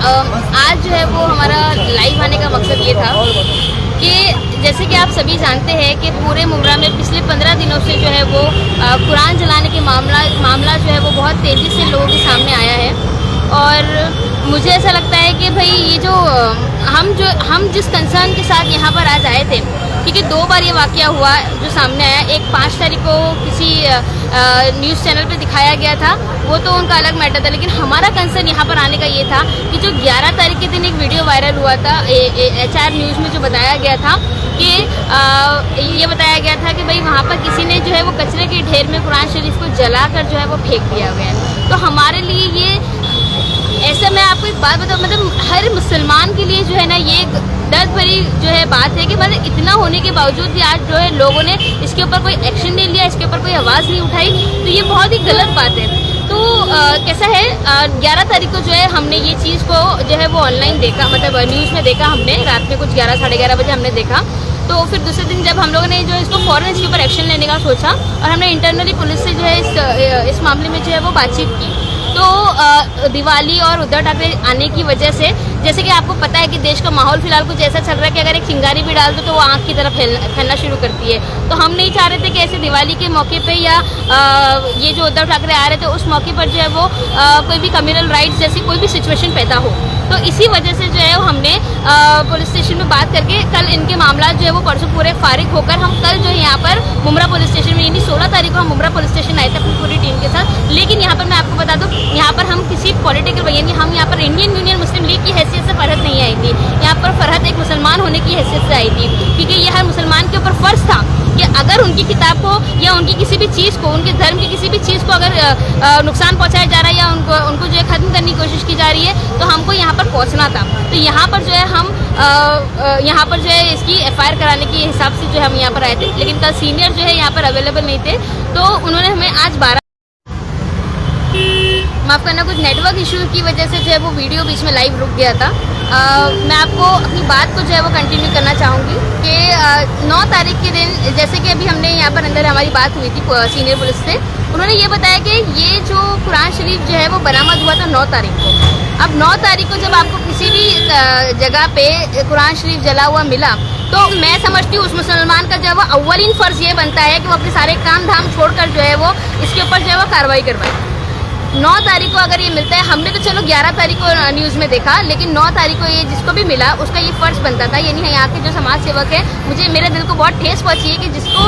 आज जो है वो हमारा लाइव आने का मकसद ये था कि जैसे कि आप सभी जानते हैं कि पूरे मुमरा में पिछले 15 दिनों से जो है वो कुरान जलाने के मामला जो है वो बहुत तेज़ी से लोगों के सामने आया है। और मुझे ऐसा लगता है कि भाई ये जो हम जिस कंसर्न के साथ यहाँ पर आज आए थे, क्योंकि 2 बार ये वाक़या हुआ जो सामने आया। एक 5 तारीख को किसी न्यूज़ चैनल पे दिखाया गया था, वो तो उनका अलग मैटर था, लेकिन हमारा कंसर्न यहाँ पर आने का ये था कि जो 11 तारीख के दिन एक वीडियो वायरल हुआ था HR न्यूज़ में, जो बताया गया था कि ये बताया गया था कि भाई वहाँ पर किसी ने जो है वो कचरे के ढेर में कुरान शरीफ को जलाकर जो है वो फेंक दिया गया है। तो हमारे लिए ये ऐसा, मैं आपको एक बात बताऊँ, मतलब हर मुसलमान के लिए जो है ना ये एक दर्द भरी जो है बात है कि मतलब इतना होने के बावजूद भी आज जो है लोगों ने इसके ऊपर कोई एक्शन नहीं लिया, इसके ऊपर कोई आवाज़ नहीं उठाई, तो ये बहुत ही गलत बात है। तो कैसा है, 11 तारीख को जो है हमने ये चीज़ को जो है वो ऑनलाइन देखा, मतलब न्यूज़ में देखा हमने, रात में कुछ 11 साढ़े 11 बजे हमने देखा। तो फिर दूसरे दिन जब हम लोगों ने जो इसको फ़ौरन इसके ऊपर एक्शन लेने का सोचा और हमने इंटरनली पुलिस से जो है इस मामले में जो है वो बातचीत की। तो दिवाली और उद्धव ठाकरे आने की वजह से, जैसे कि आपको पता है कि देश का माहौल फिलहाल कुछ ऐसा चल रहा है कि अगर एक चिंगारी भी डाल दो तो वो आँख की तरफ फैलना शुरू करती है। तो हम नहीं चाह रहे थे कि ऐसे दिवाली के मौके पे या ये जो उद्धव ठाकरे आ रहे थे उस मौके पर जो है वो कोई भी कम्युनल राइट्स जैसी कोई भी सिचुएशन पैदा हो। तो इसी वजह से जो है हमने पुलिस स्टेशन में बात करके कल इनके मामला जो है वो परसों पूरे फारिग होकर हम कल जो है यहाँ पर मुमरा पुलिस स्टेशन में, यानी 16 तारीख को हम मुमरा पुलिस स्टेशन आए थे अपनी पूरी टीम के साथ। लेकिन यहाँ पर मैं आपको बता दूँ, यहाँ पर हम किसी पॉलिटिकल, यानी हम यहाँ पर इंडियन यूनियन मुस्लिम लीग की हैसियत से फरहत नहीं आई थी। यहाँ पर फरहत एक मुसलमान होने की हैसियत से आई थी, क्योंकि ये हर मुसलमान के ऊपर फ़र्ज़ था कि अगर उनकी किताब को या उनकी किसी भी चीज़ को, उनके धर्म की किसी भी चीज़ को अगर नुकसान पहुँचाया जा रहा है या उनको जो है ख़त्म करने की कोशिश की जा रही है, तो हमको यहाँ पर पहुँचना था। तो यहाँ पर जो है हम यहाँ पर जो है इसकी FIR कराने के हिसाब से जो है हम यहाँ पर आए थे। लेकिन कल सीनियर जो है यहाँ पर अवेलेबल नहीं थे, तो उन्होंने हमें आज 12, माफ़ करना, कुछ नेटवर्क इशू की वजह से जो है वो वीडियो बीच में लाइव रुक गया था। मैं आपको अपनी बात को जो है वो कंटिन्यू करना चाहूँगी कि 9 तारीख के दिन, जैसे कि अभी हमने यहाँ पर अंदर हमारी बात हुई थी सीनियर पुलिस से, उन्होंने ये बताया कि ये जो कुरान शरीफ जो है वो बरामद हुआ था 9 तारीख को। अब 9 तारीख को जब आपको किसी भी जगह पे कुरान शरीफ जला हुआ मिला, तो मैं समझती हूँ उस मुसलमान का जो है वो अव्वलीन फ़र्ज़ ये बनता है कि वो अपने सारे काम धाम छोड़कर जो है वो इसके ऊपर जो है वो कार्रवाई करवाए। 9 तारीख को अगर ये मिलता है, हमने तो चलो 11 तारीख को न्यूज़ में देखा, लेकिन 9 तारीख को ये जिसको भी मिला उसका ये फ़र्ज़ बनता था, यानी यहाँ के जो समाज सेवक है, मुझे मेरे दिल को बहुत ठेस पहुँची है कि जिसको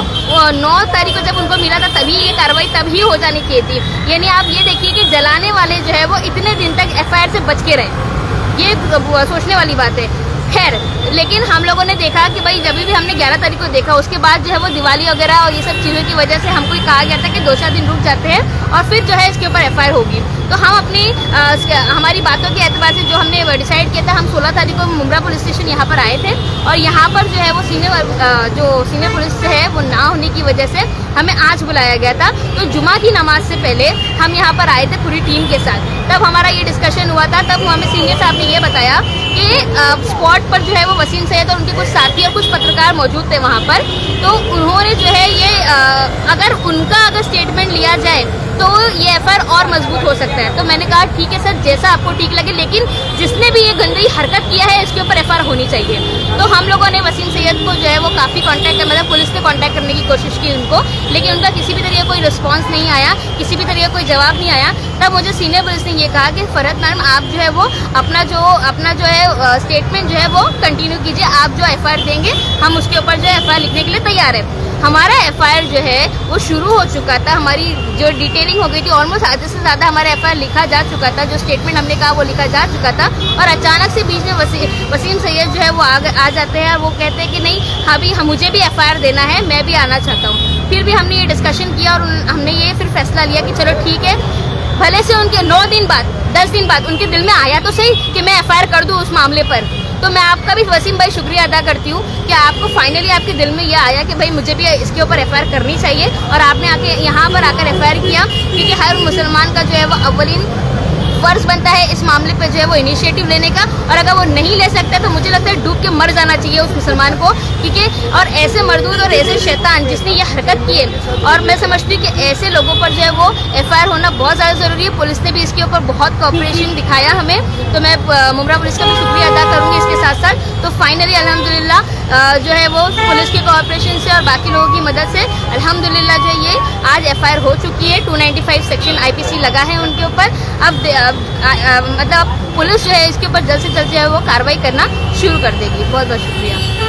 9 तारीख को जब उनको मिला था तभी ये कार्रवाई तभी हो जानी चाहिए थी। यानी आप ये देखिए कि जलाने वाले जो है वो इतने दिन तक FIR से बच के रहे, ये सोचने वाली बात है। खैर, लेकिन हम लोगों ने देखा कि भाई जब भी हमने 11 तारीख को देखा, उसके बाद जो है वो दिवाली वगैरह और ये सब चीज़ों की वजह से हमको कहा गया था कि 2-4 दिन रुक जाते हैं और फिर जो है इसके ऊपर FIR होगी। तो हम अपनी हमारी बातों के एतबार से जो हमने डिसाइड किया था, हम 16 तारीख को मुमरा पुलिस स्टेशन यहाँ पर आए थे और यहाँ पर जो है वो सीनियर पुलिस है वो ना होने की वजह से हमें आज बुलाया गया था। तो जुमा की नमाज से पहले हम यहाँ पर आए थे पूरी टीम के साथ, तब हमारा ये डिस्कशन हुआ था। तब हमें सीनियर साहब ने ये बताया कि स्पॉट पर जो है वो वसीम सैयद और उनके कुछ साथी और कुछ पत्रकार मौजूद थे वहाँ पर। तो उन्होंने जो है ये अगर स्टेटमेंट लिया जाए तो ये FIR और मजबूत हो सकता है। तो मैंने कहा ठीक है सर, जैसा आपको ठीक लगे, लेकिन जिसने भी ये गंदी हरकत किया है इसके ऊपर FIR होनी चाहिए। तो हम लोगों ने वसीम सैयद को जो है वो काफ़ी मतलब पुलिस ने कांटेक्ट करने की कोशिश की उनको, लेकिन उनका किसी भी तरह कोई रिस्पांस नहीं आया, किसी भी तरह कोई जवाब नहीं आया। तब मुझे सीनियर पुलिस ने ये कहा कि फरहत मैडम, आप जो है वो अपना जो है स्टेटमेंट जो है वो कंटिन्यू कीजिए, आप जो FIR देंगे हम उसके ऊपर जो है FIR लिखने के लिए तैयार है। हमारा FIR जो है वो शुरू हो चुका था, हमारी जो डिटेलिंग हो गई थी, ऑलमोस्ट आधे से ज़्यादा हमारा FIR लिखा जा चुका था, जो स्टेटमेंट हमने कहा वो लिखा जा चुका था। और अचानक से बीच में वसीम सैयद जो है वो आ जाते हैं और वो कहते हैं कि नहीं, अभी मुझे भी FIR देना है, मैं भी आना चाहता हूँ। फिर भी हमने ये डिस्कशन किया और हमने ये फिर फैसला लिया कि चलो ठीक है, भले से उनके 9 दिन बाद 10 दिन बाद उनके दिल में आया तो सही कि मैं FIR कर दूँ उस मामले पर। तो मैं आपका भी वसीम भाई शुक्रिया अदा करती हूँ कि आपको फाइनली आपके दिल में यह आया कि भाई मुझे भी इसके ऊपर FIR करनी चाहिए और आपने आके यहाँ पर आकर FIR किया, क्योंकि हर मुसलमान का जो है वो अव्वलीन फर्ज बनता है इस मामले पे जो है वो इनिशिएटिव लेने का, और अगर वो नहीं ले सकता तो मुझे लगता है डूब के मर जाना चाहिए उस मुसलमान को, ठीक है। और ऐसे मरदूद और ऐसे शैतान जिसने ये हरकत की है, और मैं समझती हूँ कि ऐसे लोगों पर जो है वो FIR होना बहुत ज़्यादा ज़रूरी है। पुलिस ने भी इसके ऊपर बहुत कोऑपरेशन दिखाया हमें, तो मैं मुमरा पुलिस का भी शुक्रिया अदा करूँगी इसके साथ साथ। तो फाइनली अल्हम्दुलिल्लाह जो है वो पुलिस के कोऑपरेशन से और बाकी लोगों की मदद से अल्हम्दुलिल्लाह जो है ये आज FIR हो चुकी है। 295 सेक्शन IPC लगा है उनके ऊपर। अब मतलब पुलिस जो है इसके ऊपर जल्द से जल्द जो है वो कार्रवाई करना शुरू कर देगी। बहुत बहुत शुक्रिया।